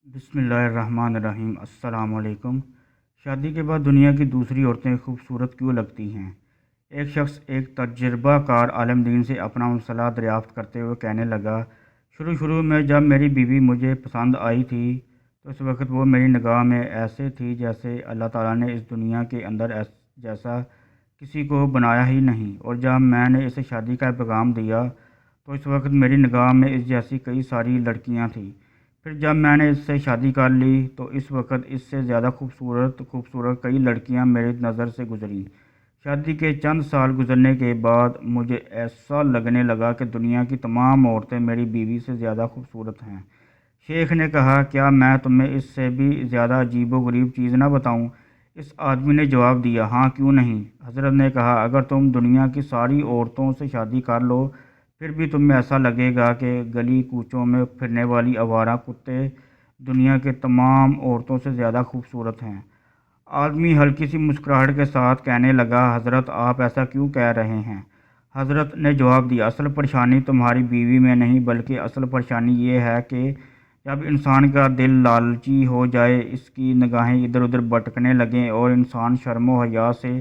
بسم اللہ الرحمن الرحیم۔ السلام علیکم۔ شادی کے بعد دنیا کی دوسری عورتیں خوبصورت کیوں لگتی ہیں؟ ایک شخص ایک تجربہ کار عالم دین سے اپنا مسئلہ دریافت کرتے ہوئے کہنے لگا، شروع میں جب میری بیوی مجھے پسند آئی تھی تو اس وقت وہ میری نگاہ میں ایسے تھی جیسے اللہ تعالیٰ نے اس دنیا کے اندر جیسا کسی کو بنایا ہی نہیں، اور جب میں نے اسے شادی کا پیغام دیا تو اس وقت میری نگاہ میں اس جیسی کئی ساری لڑکیاں تھیں۔ پھر جب میں نے اس سے شادی کر لی تو اس وقت اس سے زیادہ خوبصورت کئی لڑکیاں میری نظر سے گزریں۔ شادی کے چند سال گزرنے کے بعد مجھے ایسا لگنے لگا کہ دنیا کی تمام عورتیں میری بیوی سے زیادہ خوبصورت ہیں۔ شیخ نے کہا، کیا میں تمہیں اس سے بھی زیادہ عجیب و غریب چیز نہ بتاؤں؟ اس آدمی نے جواب دیا، ہاں کیوں نہیں؟ حضرت نے کہا، اگر تم دنیا کی ساری عورتوں سے شادی کر لو پھر بھی تمہیں ایسا لگے گا کہ گلی کوچوں میں پھرنے والی آوارہ کتے دنیا کے تمام عورتوں سے زیادہ خوبصورت ہیں۔ آدمی ہلکی سی مسکراہٹ کے ساتھ کہنے لگا، حضرت آپ ایسا کیوں کہہ رہے ہیں؟ حضرت نے جواب دیا، اصل پریشانی تمہاری بیوی میں نہیں بلکہ اصل پریشانی یہ ہے کہ جب انسان کا دل لالچی ہو جائے، اس کی نگاہیں ادھر ادھر بھٹکنے لگیں اور انسان شرم و حیا سے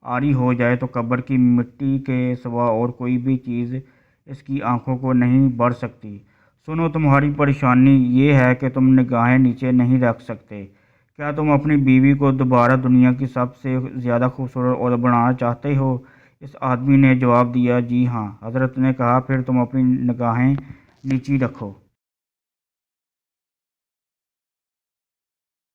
عاری ہو جائے تو قبر کی مٹی کے سوا اور کوئی بھی چیز اس کی آنکھوں کو نہیں بھر سکتی۔ سنو، تمہاری پریشانی یہ ہے کہ تم نگاہیں نیچے نہیں رکھ سکتے۔ کیا تم اپنی بیوی کو دوبارہ دنیا کی سب سے زیادہ خوبصورت عورت بنانا چاہتے ہو؟ اس آدمی نے جواب دیا، جی ہاں۔ حضرت نے کہا، پھر تم اپنی نگاہیں نیچی رکھو۔